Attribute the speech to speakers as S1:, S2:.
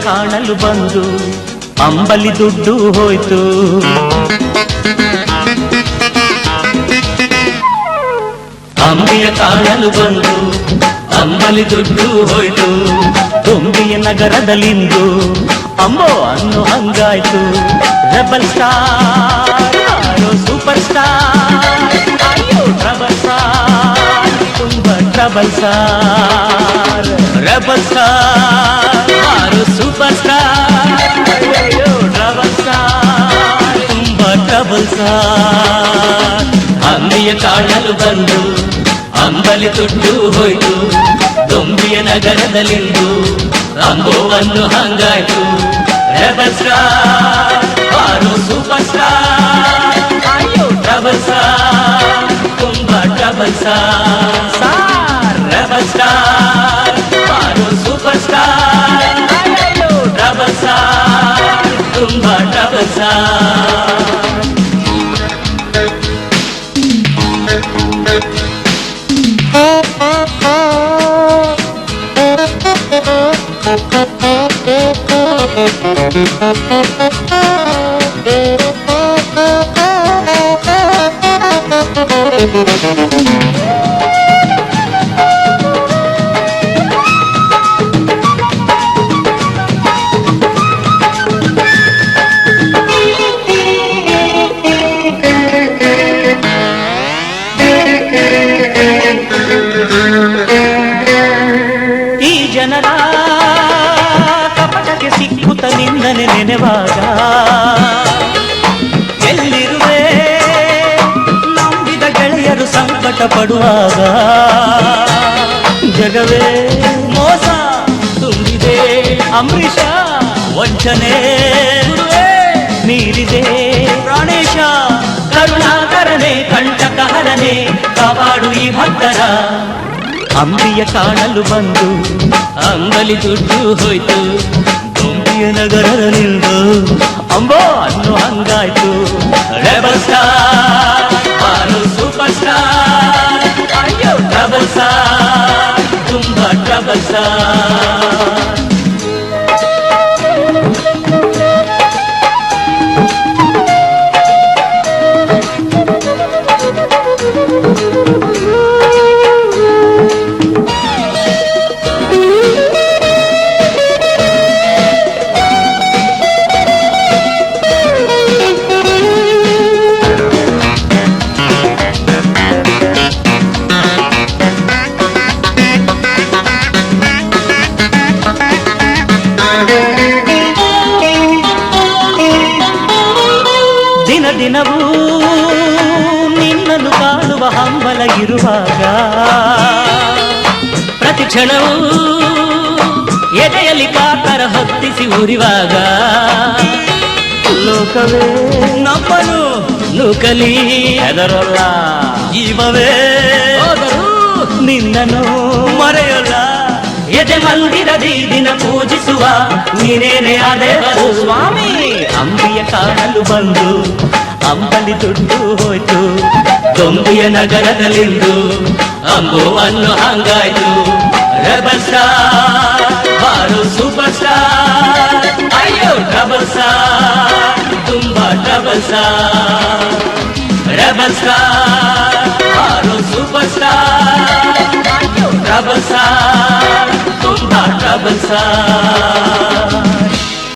S1: ಕಾಣಲು ಬಂದು ಅಂಬಲಿ ದುಡ್ಡು ಹೋಯ್ತು. ಅಂಬಿಯ ಕಾಣಲು ಬಂದು ಅಂಬಲಿ ದುಡ್ಡು ಹೋಯ್ತು. ತುಂಬಿಯ ನಗರದಲ್ಲಿಂದು ಅಂಬೋ ಅನ್ನೋ ಹಂಗಾಯ್ತು. ರೆಬಲ್ ಸ್ಟಾರ್ ಯಾರೋ ಸೂಪರ್ ಸ್ಟಾರ್, ಅಯ್ಯೋ ಟ್ರಬಲ್ ಸ್ಟಾರ್, ತುಂಬಾ ಟ್ರಬಲ್ ಸ್ಟಾರ್. ರೆಬಲ್ ಸ್ಟಾರ್ ಯಾರೋ ಸೂಪರ್ ಸ್ಟಾರ್, ಅಯ್ಯೋ ಟ್ರಬಲ್ ಸ್ಟಾರ್, ತುಂಬಾ ಟ್ರಬಲ್ ಸ್ಟಾರ್. ಅಂಬಿಯ ಕಾಣಲು ಬಂದು ಅಂಬಲಿ ದುಡ್ಡು ಹೋಯ್ತು. ತುಂಬಿಯ ನಗರದಲ್ಲಿಂದು ಅಂಬೋವನ್ನು ಹಂಗಾಯ್ತು. ರೆಬಲ್ ಸ್ಟಾರ್ ಯಾರೋ ಸೂಪರ್ ಸ್ಟಾರ್, ಅಯ್ಯೋ ಟ್ರಬಲ್ ಸ್ಟಾರ್, ತುಂಬಾ ಟ್ರಬಲ್ ಸ್ಟಾರ್. ರೆಬಲ್ ಸ್ಟಾರ್ ಯಾರೋ ಸೂಪರ್ ಸ್ಟಾರ್, ಅಯ್ಯೋ ಟ್ರಬಲ್ ಸ್ಟಾರ್, ತುಂಬಾ ಟ್ರಬಲ್ ಸ್ಟಾರ್. ಈ ಜನರ ಕಪಟಕ್ಕೆ ಸಿಕ್ಕುತ್ತ ನಿನ್ನನೆ ನೆನೆವಾಗ ಎಲ್ಲಿರುವೆ ನಂಬಿದ ಗೆಳೆಯರು ಸಂಕಟ ಪಡುವಾಗ. ಜಗವೇ ಮೋಸ ತುಂಬಿದೆ ಅಂಬರೀಷ, ವಂಚನೆ ಮೀರಿದೆ ಪ್ರಾಣೇಶ. ಕರುಣಾಕರನೆ ಕಂಠಕಹರನೆ ಕಾಪಾಡು ಈ ಭಕ್ತರ. ಅಂಬಿಯ ಕಾಣಲು ಬಂದು ಅಂಬಲಿ ದುಡ್ಡು ಹೋಯ್ತು. ತುಂಬಿಯ ನಗರದಲ್ಲಿಂದು ಅಂಬೋ ಅನ್ನೋ ಹಂಗಾಯ್ತು. ರೆಬಲ್ ಸ್ಟಾರ್ ಯಾರೋ ಸೂಪರ್ ಸ್ಟಾರ್, ಅಯ್ಯೋ ಟ್ರಬಲ್ ಸ್ಟಾರ್, ತುಂಬಾ ಟ್ರಬಲ್ ಸ್ಟಾರ್. ದಿನ ದಿನವೂ ನಿನ್ನನ್ನು ಕಾಣುವ ಹಂಬಲ ಇರುವಾಗ, ಪ್ರತಿ ಕ್ಷಣವೂ ಎದೆಯಲ್ಲಿ ಕಾತರ ಹೊತ್ತಿಸಿ ಉರಿವಾಗ, ಲೋಕವೇ ನಮ್ಮನು ನೂಕಲಿ ಹೆದರಲ್ಲ, ಜೀವವೇ ಹೋದರೂ ನಿನ್ನನ್ನು ಮರೆಯಲ್ಲ. ಎದೆ ಮಂದಿರದಿ ದಿನ ಪೂಜಿಸುವ ನೀನೇನೆ ಆದೇವರು ಸ್ವಾಮಿ. ಅಂಬಿಯ ಕಾಣಲು ಬಂದು ಅಂಬಲಿ ದುಡ್ಡು ಹೋಯ್ತು. ತುಂಬಿಯ ನಗರದಲ್ಲಿಂದು ಅಂಬೋವನ್ನು ಹಂಗಾಯ್ತು. ರೆಬಲ್ ಸ್ಟಾರ್ ಯಾರೋ ಸೂಪರ್ ಸ್ಟಾರ್, ಅಯ್ಯೋ ಟ್ರಬಲ್ ಸ್ಟಾರ್, ತುಂಬಾ ಟ್ರಬಲ್ ಸ್ಟಾರ್. ರೆಬಲ್ ಸ್ಟಾರ್ ಯಾರೋ ಸೂಪರ್ ಸ್ಟಾರ್, ಅಯ್ಯೋ ಟ್ರಬಲ್ ಸ್ಟಾರ್, ತುಂಬಾ ಟ್ರಬಲ್ ಸ್ಟಾರ್.